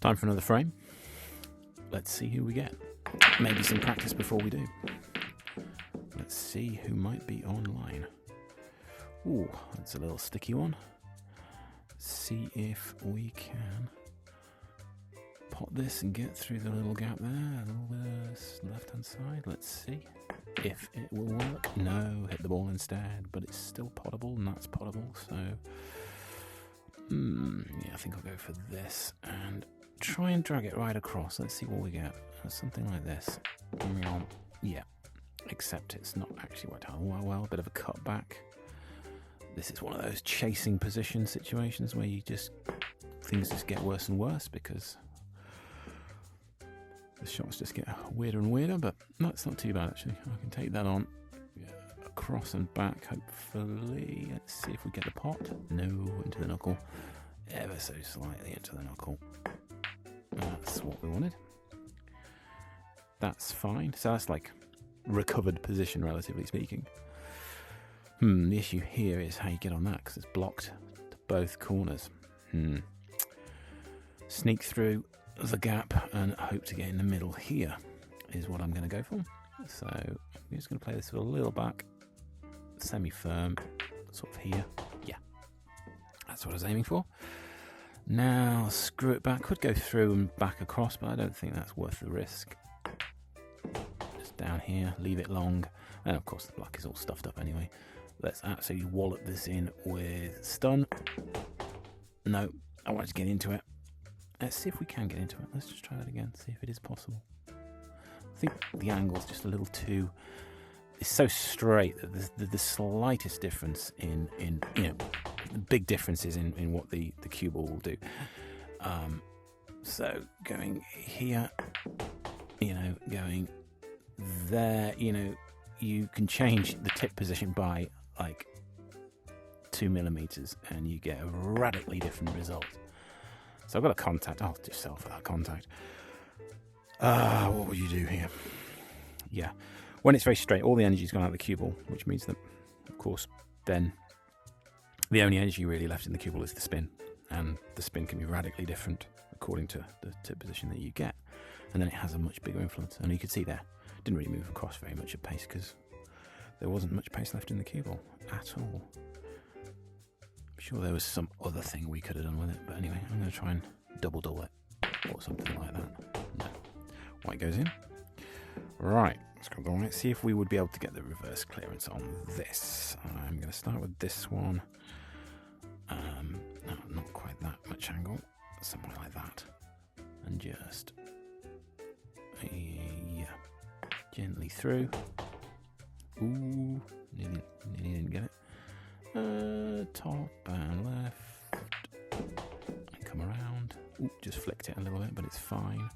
Time for another frame. Let's see who we get. Maybe some practice before we do. Let's see who might be online. Ooh, that's a little sticky one. See if we can pot this and get through the little gap there. A little bit left-hand side. Let's see if it will work. No, hit the ball instead, but it's still potable, and that's potable, so... yeah, I think I'll go for this and try and drag it right across. Let's see what we get. Something like this. Yeah, except it's not actually worked out well. A bit of a cut back. This is one of those chasing position situations where things just get worse and worse because the shots just get weirder and weirder, but no, it's not too bad actually. I can take that on across and back, hopefully. Let's see if we get the pot. No, into the knuckle. Ever so slightly into the knuckle. That's what we wanted. That's fine. So that's like recovered position, relatively speaking. The issue here is how you get on that, because it's blocked to both corners. Sneak through the gap and hope to get in the middle here is what I'm going to go for. So I'm just going to play this with a little back, semi-firm, sort of here. Yeah, that's what I was aiming for. Now screw it back. Could go through and back across, but I don't think that's worth the risk. Just down here, leave it long, and of course the black is all stuffed up anyway. Let's absolutely wallop this in with stun. No, I want to get into it. Let's see if we can get into it. Let's just try that again, see if it is possible. I think the angle's just a little too... It's so straight that the slightest difference in big differences in what the cue ball will do. So going here, going there, you can change the tip position by like 2 millimeters and you get a radically different result. So I've got a contact. I'll just sell for that contact. What would you do here? Yeah. When it's very straight, all the energy's gone out of the cue ball, which means that, of course, then the only energy really left in the cue ball is the spin. And the spin can be radically different according to the tip position that you get. And then it has a much bigger influence. And you can see there, it didn't really move across very much at pace because there wasn't much pace left in the cue ball at all. I'm sure there was some other thing we could have done with it. But anyway, I'm going to try and double it or something like that. No. White goes in. Right, let's go the white. See if we would be able to get the reverse clearance on this. I'm going to start with this one. No, not quite that much angle. Somewhere like that. And just... yeah. Gently through. Ooh, nearly didn't get it. Top and left. And come around. Ooh, just flicked it a little bit, but it's fine.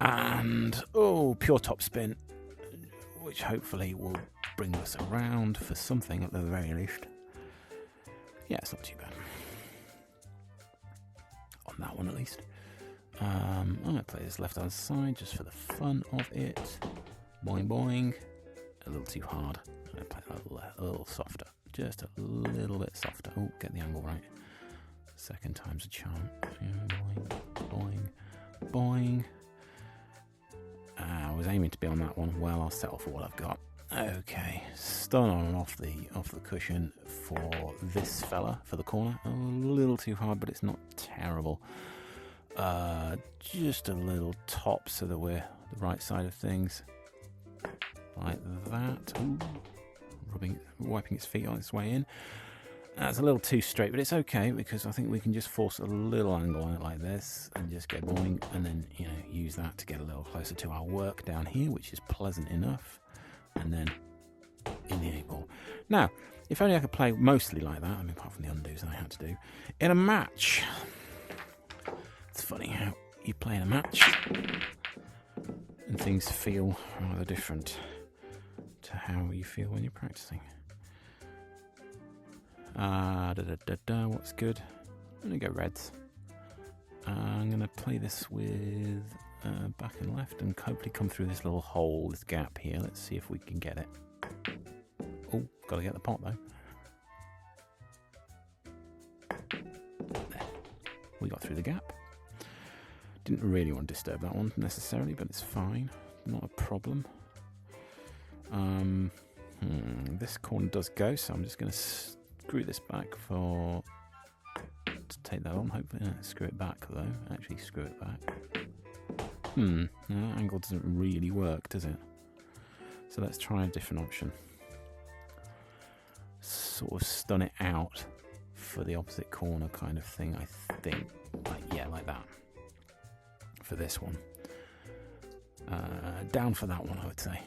And, pure top spin, which hopefully will bring us around for something at the very least. Yeah, it's not too bad. On that one at least. I'm going to play this left-hand side just for the fun of it. Boing, boing. A little too hard. I'm going to play that a little softer. Just a little bit softer. Oh, get the angle right. Second time's a charm. Boing, boing, boing. I was aiming to be on that one. Well, I'll settle for what I've got. Okay, stun on and off the cushion for this fella for the corner. A little too hard, but it's not terrible. Just a little top so that we're the right side of things, like that. Ooh, wiping its feet on its way in. That's a little too straight, but it's okay because I think we can just force a little angle on it like this and just get boing, and then use that to get a little closer to our work down here, which is pleasant enough. And then in the 8-ball. Now, if only I could play mostly like that, I mean, apart from the undos that I had to do in a match. It's funny how you play in a match and things feel rather different to how you feel when you're practicing. What's good? I'm going to go reds. I'm going to play this with back and left and hopefully come through this little hole, this gap here. Let's see if we can get it. Oh, got to get the pot though. There. We got through the gap. Didn't really want to disturb that one necessarily, but it's fine. Not a problem. This corner does go, so I'm just going to screw this back to take that on. Hopefully, screw it back though. Actually, screw it back. No, that angle doesn't really work, does it? So let's try a different option. Sort of stun it out for the opposite corner kind of thing, I think. Like that. For this one. Down for that one, I would say.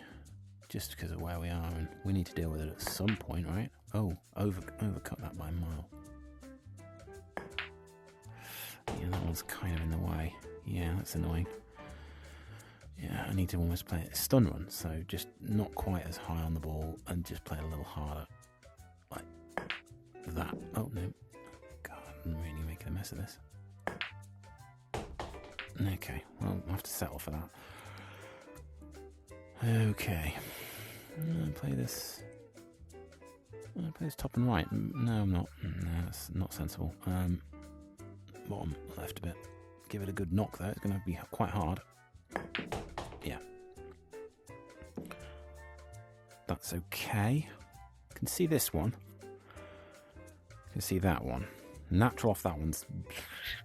Just because of where we are, and we need to deal with it at some point, right? Oh, overcut that by a mile. Yeah, that one's kind of in the way. Yeah, that's annoying. Yeah, I need to almost play a stun run, so just not quite as high on the ball and just play a little harder. Like that. Oh, no. God, I'm really making a mess of this. Okay, well, I'll have to settle for that. Okay. I'm going to play this. I'm going to play this top and right. No, I'm not. No, that's not sensible. Bottom left a bit. Give it a good knock, though. It's going to be quite hard. Yeah. That's okay. You can see this one. You can see that one. Natural off that one's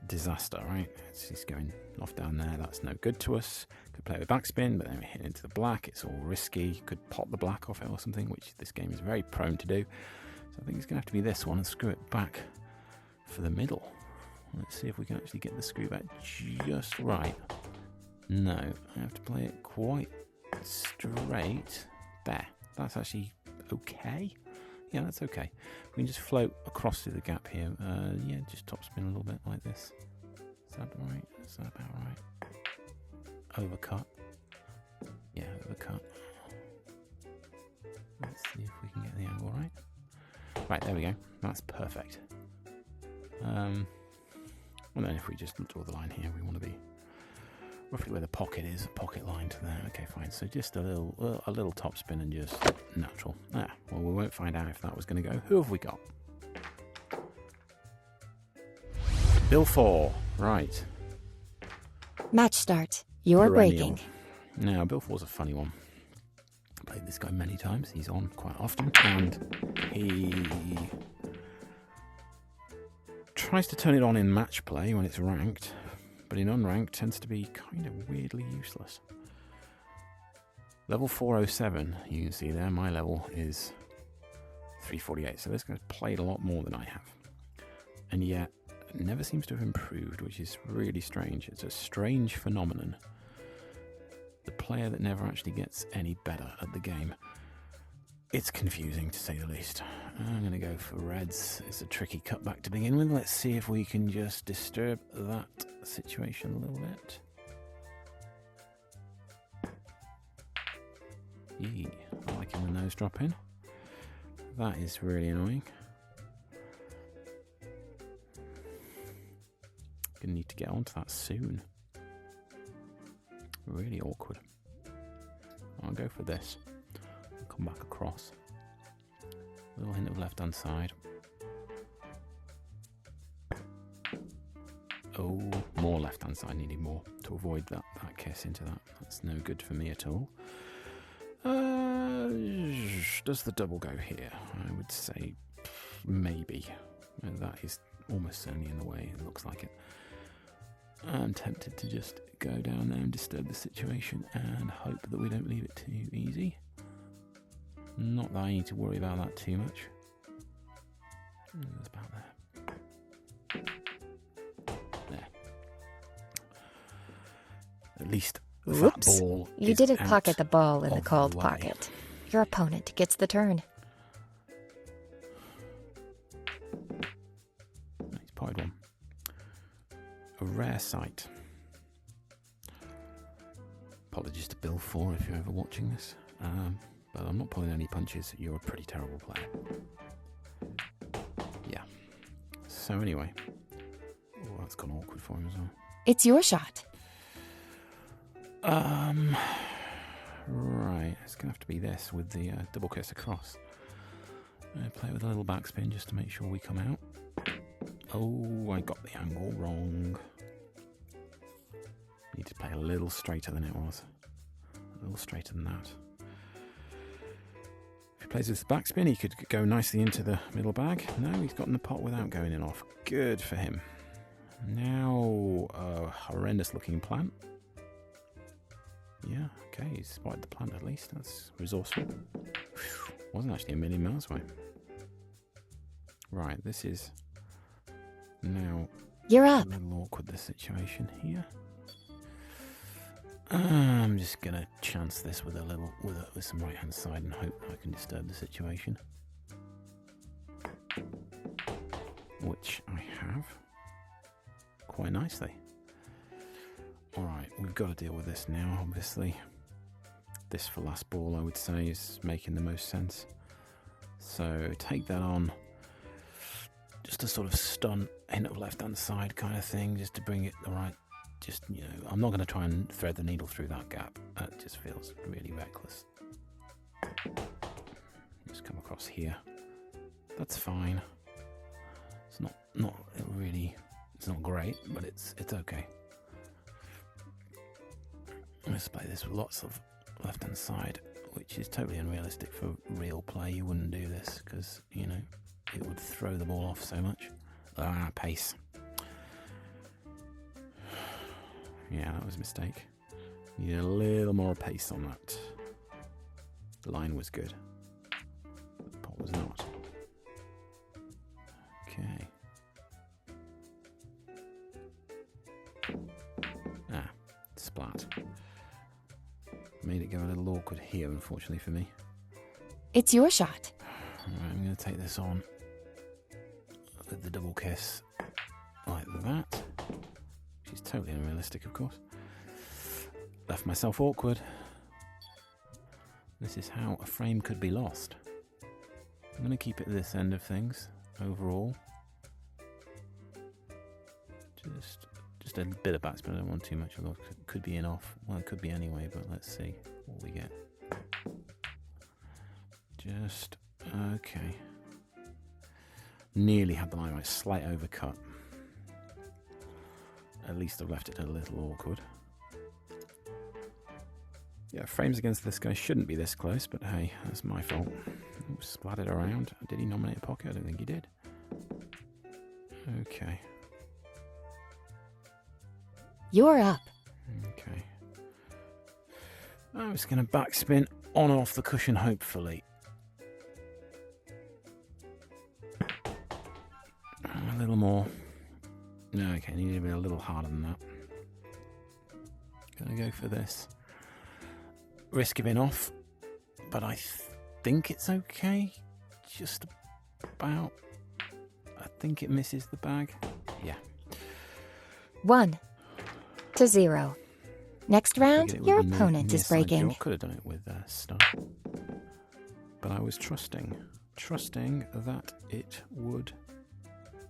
disaster, right? It's going off down there. That's no good to us. Could play with backspin, but then we hit into the black. It's all risky. Could pop the black off it or something, which this game is very prone to do. So I think it's going to have to be this one and screw it back for the middle. Let's see if we can actually get the screw back just right. No, I have to play it quite straight. There. That's actually okay. Yeah, that's okay. We can just float across through the gap here. Yeah, just topspin a little bit like this. Is that right? Is that about right? Overcut. Yeah, overcut. Let's see if we can get the angle right. Right, there we go. That's perfect. Well, then if we just draw the line here, we want to be roughly where the pocket is, pocket line to there. Okay, fine. So just a little top spin and just natural. Well, we won't find out if that was going to go. Who have we got? BillFoor. Right. Match start. You're Perennial. breaking. Now, BillFoor's a funny one. I played this guy many times. He's on quite often, and he tries to turn it on in match play when it's ranked, but in unranked tends to be kind of weirdly useless. Level 407, you can see there, my level is 348, so this guy's played a lot more than I have. And yet, it never seems to have improved, which is really strange. It's a strange phenomenon. The player that never actually gets any better at the game. It's confusing, to say the least. I'm going to go for reds. It's a tricky cutback to begin with. Let's see if we can just disturb that situation a little bit. Yee, I like him the nose drop in. That is really annoying. Gonna need to get onto that soon. Really awkward. I'll go for this. I'll come back across. A little hint of left hand side. Oh, more left hand side, needing more to avoid that kiss into that. That's no good for me at all. Does the double go here? I would say maybe. That is almost certainly in the way. It looks like it. I'm tempted to just go down there and disturb the situation and hope that we don't leave it too easy. Not that I need to worry about that too much. It's about there. There. At least that ball You is didn't out pocket the ball in the of cold way. pocket. Your opponent gets the turn. He's potted one. A rare sight. Apologies to BillFoor if you're ever watching this. But I'm not pulling any punches. You're a pretty terrible player. Yeah. So anyway. Oh, that's gone awkward for him as well. It's your shot. Right. It's going to have to be this with the double kiss across. I'm going to play with a little backspin just to make sure we come out. Oh, I got the angle wrong. Need to play a little straighter than it was. A little straighter than that. If he plays with the backspin, he could go nicely into the middle bag. No, he's got in the pot without going in off. Good for him. Now, a horrendous looking plant. Yeah, okay, he's spotted the plant at least. That's resourceful. Whew, wasn't actually a million miles away. Right, this is now You're up. a little awkward, this situation here. I'm just gonna chance this with with some right hand side and hope I can disturb the situation, which I have quite nicely. Alright, we've got to deal with this now, obviously. This for last ball, I would say, is making the most sense. So take that on. Just a sort of stun, hint of left-hand side kind of thing, just to bring it the right... Just, you know, I'm not going to try and thread the needle through that gap. That just feels really reckless. Just come across here. That's fine. It's not really... It's not great, but it's okay. Let's play this with lots of left-hand side, which is totally unrealistic for real play. You wouldn't do this because, you know, it would throw the ball off so much. Pace. Yeah, that was a mistake. Need a little more pace on that. The line was good. The pot was not. Okay. Splat. Made it go a little awkward here, unfortunately for me. It's your shot. Alright, I'm going to take this on with the double kiss like that. Which is totally unrealistic, of course. Left myself awkward. This is how a frame could be lost. I'm going to keep it at this end of things, overall. Just a bit of backspin, I don't want too much, although it could be in off. Well, it could be anyway, but let's see what we get. Just, okay. Nearly had the line right, slight overcut. At least I've left it a little awkward. Yeah, frames against this guy shouldn't be this close, but hey, that's my fault. Ooh, splattered around. Did he nominate a pocket? I don't think he did. Okay. You're up. Okay. I'm just going to backspin on and off the cushion, hopefully. A little more. No, okay, need to be a little harder than that. Gonna go for this. Risk of being off, but I think it's okay. Just about. I think it misses the bag. Yeah. 1-0. Next round, your opponent is breaking. I could have done it with stun, but I was trusting that it would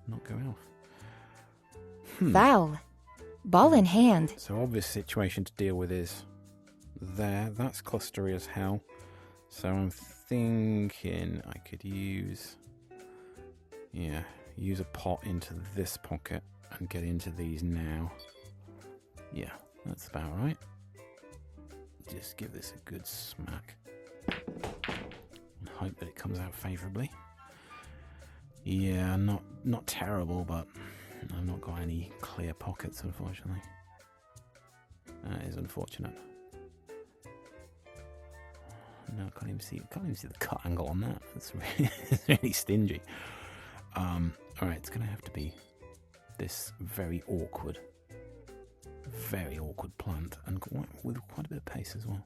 not go off. Foul. Ball in hand. So obvious situation to deal with is there. That's clustery as hell. So I'm thinking I could use a pot into this pocket and get into these now. Yeah, that's about right. Just give this a good smack and hope that it comes out favourably. Yeah, not terrible, but I've not got any clear pockets, unfortunately. That is unfortunate. No, I can't even see the cut angle on that. It's really stingy. Alright, it's going to have to be this very awkward plant, and with quite a bit of pace as well.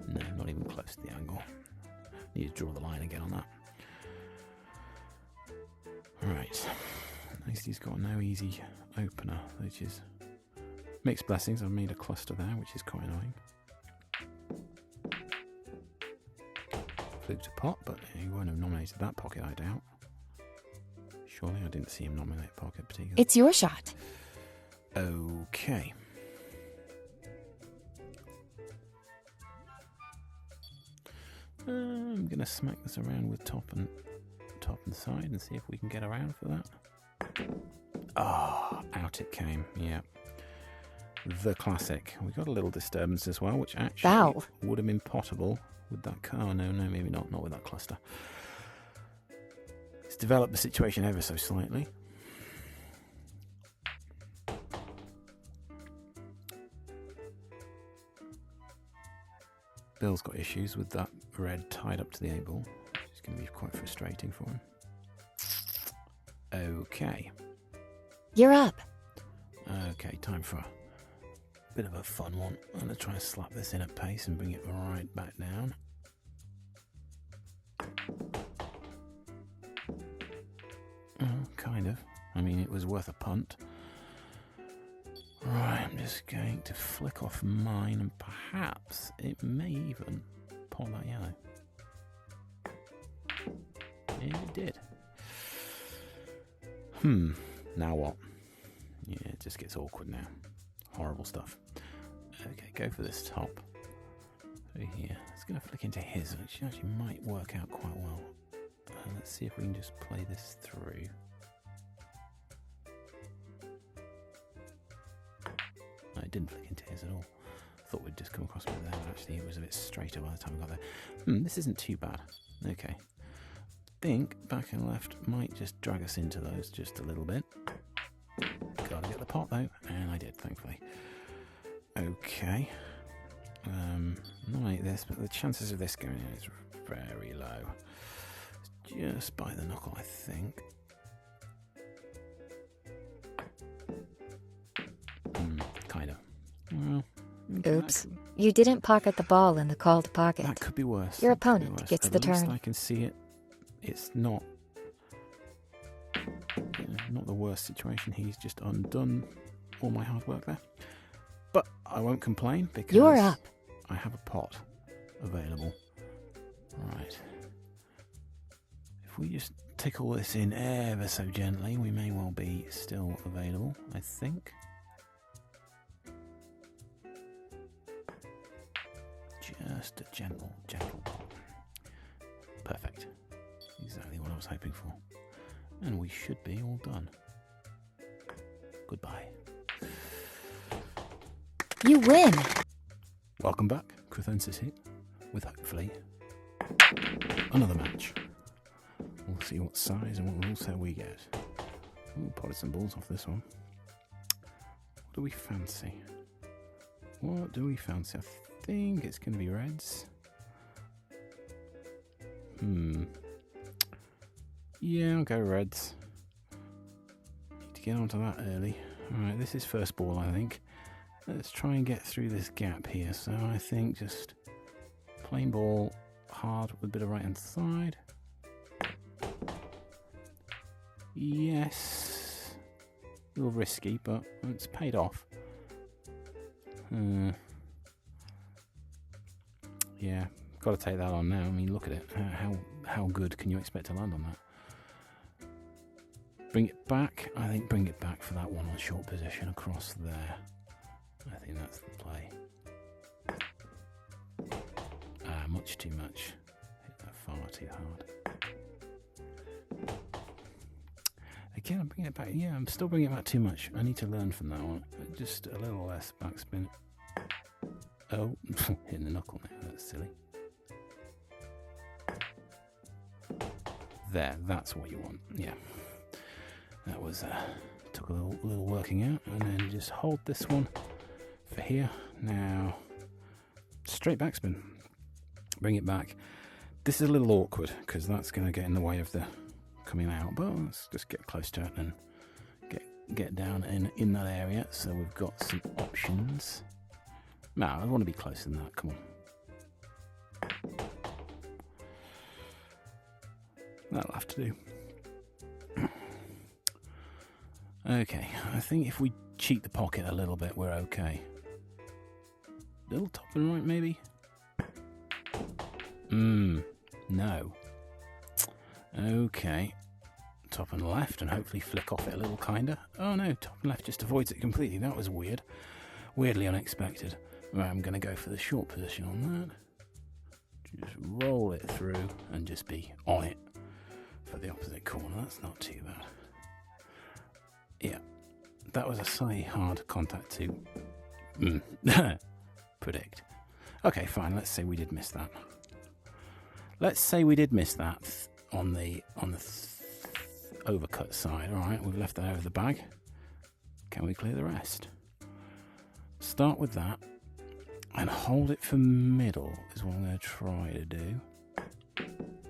No, not even close to the angle. Need to draw the line again on that. Right. At least he's got no easy opener, which is mixed blessings. I've made a cluster there, which is quite annoying. Flipped a pot, but he won't have nominated that pocket, I doubt. Surely I didn't see him nominate a pocket particularly. It's your shot. Okay. I'm going to smack this around with top and side and see if we can get around for that. Ah, out out it came, yeah. The classic. We got a little disturbance as well, which actually Valve. would have been potable with that car. No, maybe not with that cluster. It's developed the situation ever so slightly. Bill's got issues with that red tied up to the 8-ball. It's going to be quite frustrating for him. Okay. You're up. Okay, time for a bit of a fun one. I'm going to try and slap this in at pace and bring it right back down. Kind of. I mean, it was worth a punt. Right, I'm just going to flick off mine and perhaps it may even pop that yellow. Yeah, it did. Now what? Yeah, it just gets awkward now. Horrible stuff. Okay, go for this top. Through here. It's going to flick into his, which actually might work out quite well. Let's see if we can just play this through. No, it didn't flick into his at all. Thought we'd just come across with there, but actually it was a bit straighter by the time we got there. This isn't too bad. Okay. Think back and left might just drag us into those just a little bit. Gotta get the pot though, and I did, thankfully. Okay. Not like this, but the chances of this going in is very low. It's just by the knuckle, I think. Kind of. Well, Oops. You didn't pocket the ball in the called pocket. That could be worse. Your opponent gets the At least turn. I can see it. It's not not the worst situation. He's just undone all my hard work there. But I won't complain because You're up. I have a pot available. Right. If we just tickle this in ever so gently, we may well be still available, I think. Just a gentle pot. Perfect. Exactly what I was hoping for. And we should be all done. Goodbye. You win. Welcome back. Crethensis here with hopefully another match. We'll see what size and what rules set we get. Ooh, potted some balls off this one. What do we fancy? I think it's going to be reds. Yeah, I'll go reds. Need to get onto that early. Alright, this is first ball, I think. Let's try and get through this gap here. So I think just plain ball, hard with a bit of right hand side. Yes. A little risky, but it's paid off. Yeah, got to take that on now. I mean, look at it. How good can you expect to land on that? Bring it back. I think bring it back for that one on short position across there. I think that's the play. Much too much. Hit that far too hard. Again, I'm bringing it back. Yeah, I'm still bringing it back too much. I need to learn from that one. Just a little less backspin. Oh, hitting the knuckle now. That's silly. There, that's what you want. Yeah. That was, took a little working out. And then just hold this one for here. Now, straight backspin. Bring it back. This is a little awkward because that's going to get in the way of the coming out. But let's just get close to it and get down in that area. So we've got some options. No, I want to be closer than that. Come on. That'll have to do. Okay, I think if we cheat the pocket a little bit, we're okay. Little top and right, maybe? No. Okay. Top and left, and hopefully flick off it a little kinder. Oh no, top and left just avoids it completely. That was weird. Weirdly unexpected. Right, I'm going to go for the short position on that. Just roll it through and just be on it for the opposite corner. That's not too bad. Yeah, that was a slightly hard contact to predict. Okay, fine. Let's say we did miss that. Let's say we did miss that on the overcut side. All right, we've left that over the bag. Can we clear the rest? Start with that and hold it for middle is what I'm going to try to do.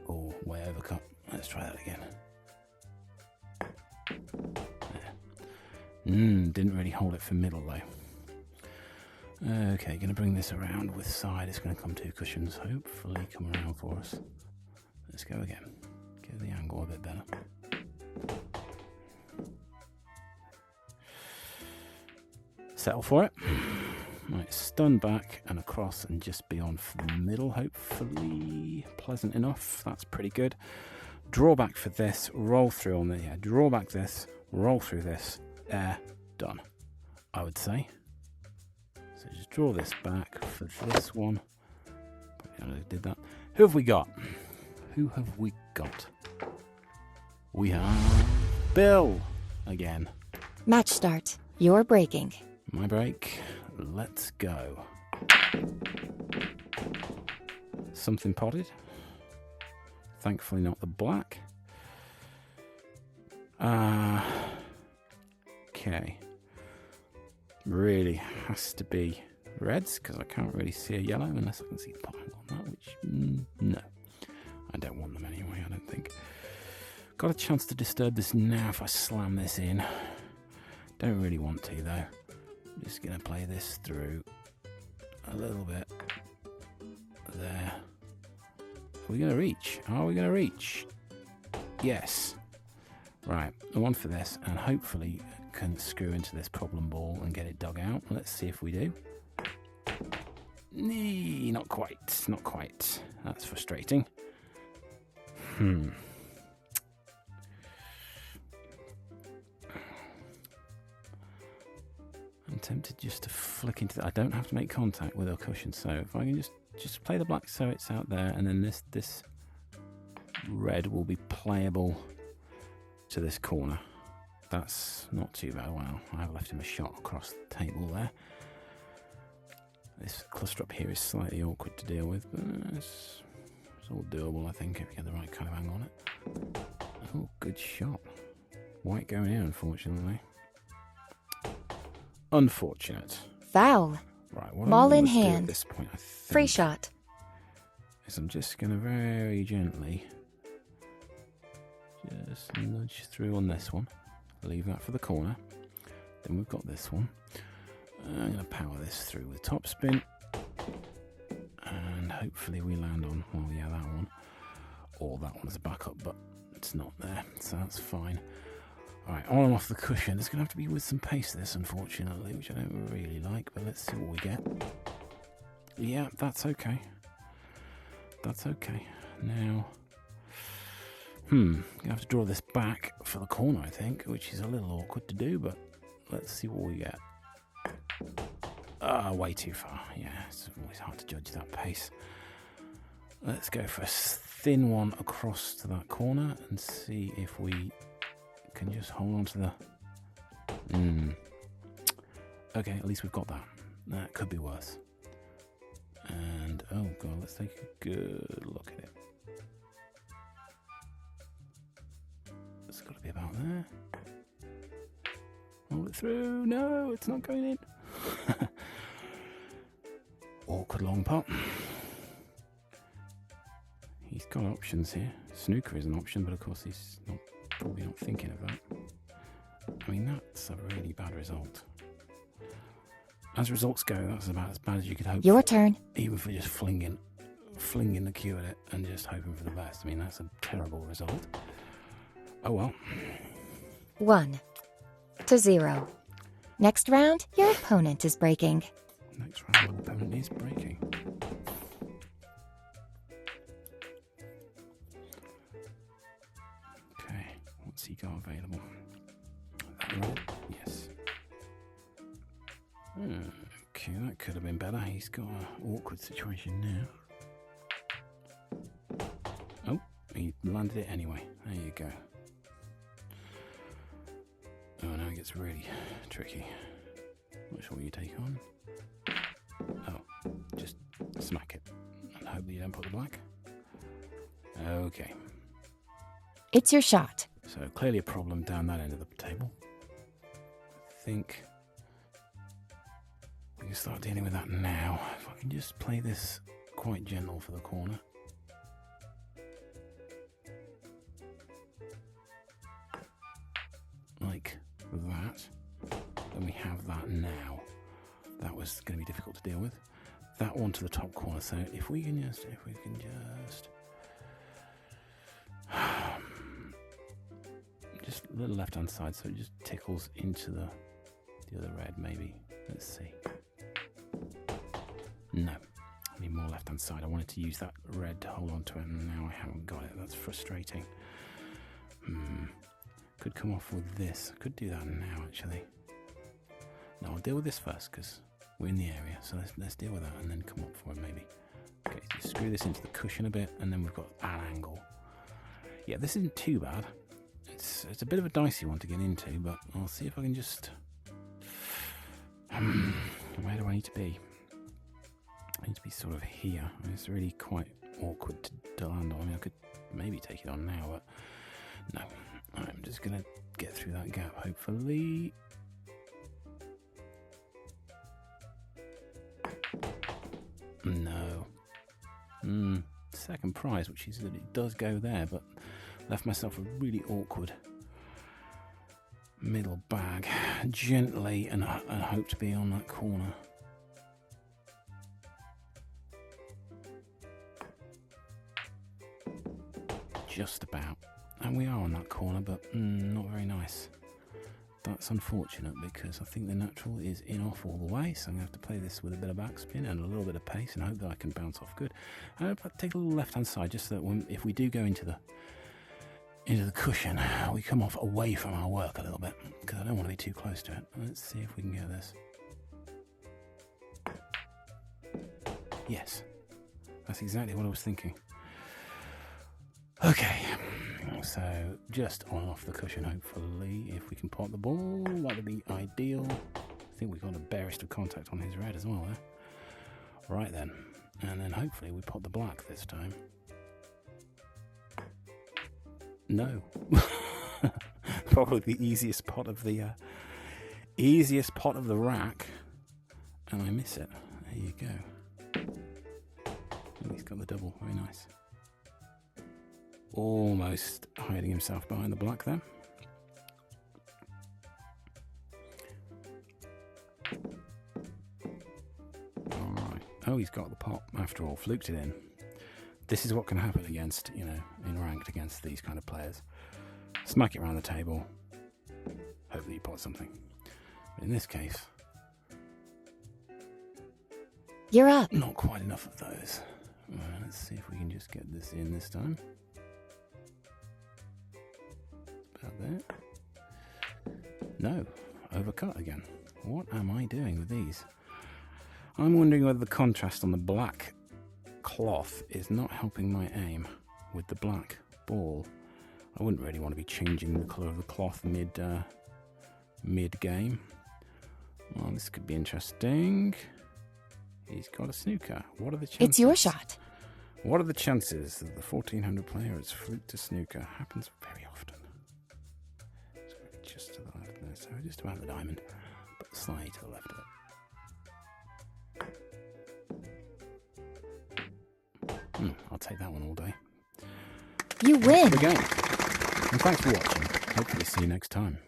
Oh, way overcut. Let's try that again. Didn't really hold it for middle though. Okay, going to bring this around with side. It's going to come 2 cushions, hopefully come around for us. Let's go again. Get the angle a bit better. Settle for it. Right, stun back and across and just beyond for the middle, hopefully pleasant enough. That's pretty good. Draw back for this, roll through on the, draw back this, roll through this, done, I would say. So just draw this back for this one. Probably I did that. Who have we got? Who have we got? We have Bill again. Match start. You're breaking. My break. Let's go. Something potted. Thankfully not the black. Okay. Really has to be reds because I can't really see a yellow unless I can see the pile on that, which, no. I don't want them anyway, I don't think. Got a chance to disturb this now if I slam this in. Don't really want to though. I'm just going to play this through a little bit. There. Are we going to reach? Are we going to reach? Yes. Right, one for this, and hopefully can screw into this problem ball and get it dug out. Let's see if we do. Not quite, not quite. That's frustrating. I'm tempted just to flick into that. I don't have to make contact with a cushion, so if I can just play the black so it's out there, and then this red will be playable to this corner. That's not too bad. Wow, I've left him a shot across the table there. This cluster up here is slightly awkward to deal with, but it's all doable, I think, if you get the right kind of angle on it. Oh, good shot. White going in, unfortunately. Unfortunate. Foul. Right, what Ball I'm in going to do hand. at this point, I think, Free shot. is I'm just going to very gently just nudge through on this one. Leave that for the corner. Then we've got this one. I'm going to power this through with topspin. And hopefully we land on, well, yeah, that one. Or that one as a backup, but it's not there, so that's fine. Alright, on and off the cushion. There's going to have to be with some pace this, unfortunately, which I don't really like, but let's see what we get. Yeah, that's okay. That's okay. Now, going to have to draw this back for the corner, I think, which is a little awkward to do, but let's see what we get. Way too far. Yeah, it's always hard to judge that pace. Let's go for a thin one across to that corner and see if we can just hold on to the... Okay, at least we've got that. That could be worse. And, oh god, let's take a good look at it. It's got to be about there. Roll it through. No, it's not going in. Awkward long pot. He's got options here. Snooker is an option, but of course he's probably not thinking of that. I mean, that's a really bad result. As results go, that's about as bad as you could hope. Your for, turn. even for just flinging the cue at it and just hoping for the best. I mean, that's a terrible result. Oh well. 1-0. Next round, your opponent is breaking. Next round, your opponent is breaking. Okay, what's he got available? That right? Yes. Okay, that could have been better. He's got an awkward situation now. Oh, he landed it anyway. There you go. Oh, now he gets really tricky. Not sure what you take on. Oh, just smack it and hope that you don't put the black. Okay. It's your shot. So clearly a problem down that end of the table. I think we can start dealing with that now. If I can just play this quite gentle for the corner. Like that. Then we have that now. That was going to be difficult to deal with. That one to the top corner. So if we can just just a little left hand side, so it just tickles into the other red maybe. Let's see. No. I need more left hand side. I wanted to use that red to hold on to it, and now I haven't got it. That's frustrating. Could come off with this. Could do that now actually. No, I'll deal with this first because we're in the area, so let's deal with that and then come up for it maybe. Okay, so screw this into the cushion a bit, and then we've got an angle. Yeah, this isn't too bad. It's a bit of a dicey one to get into, but I'll see if I can just... where do I need to be? I need to be sort of here. I mean, it's really quite awkward to land on. I mean, I could maybe take it on now, but no. I'm just going to get through that gap, hopefully. No. Second prize, which is that it does go there, but left myself a really awkward middle bag gently and hope to be on that corner. Just about. And we are on that corner, but not very nice. That's unfortunate because I think the natural is in off all the way, so I'm going to have to play this with a bit of backspin and a little bit of pace and hope that I can bounce off good. And I'll take a little left-hand side just so that if we do go into the cushion, we come off away from our work a little bit because I don't want to be too close to it. Let's see if we can get this. Yes, that's exactly what I was thinking. Okay, so just on off the cushion, hopefully. If we can pot the ball, that would be ideal. I think we got a barest of contact on his red as well there. Right then, and then hopefully we pot the black this time. No. Probably the easiest pot of the rack, and I miss it. There you go. Oh, he's got the double. Very nice. Almost hiding himself behind the black there. Alright. Oh, he's got the pot after all. Fluked it in. This is what can happen against, in ranked against these kind of players. Smack it around the table. Hope that you pot something. But in this case... You're up. Not quite enough of those. Alright, let's see if we can just get this in this time. About there. No, overcut again. What am I doing with these? I'm wondering whether the contrast on the black cloth is not helping my aim with the black ball. I wouldn't really want to be changing the colour of the cloth mid game. Well, this could be interesting. He's got a snooker. What are the chances? It's your shot. What are the chances that the 1400 player has fluked to snooker? Happens very often. It's going to be just to the left there, so just about the diamond, but slightly to the left of it. I'll take that one all day. You win. The game. And thanks for watching. Hopefully see you next time.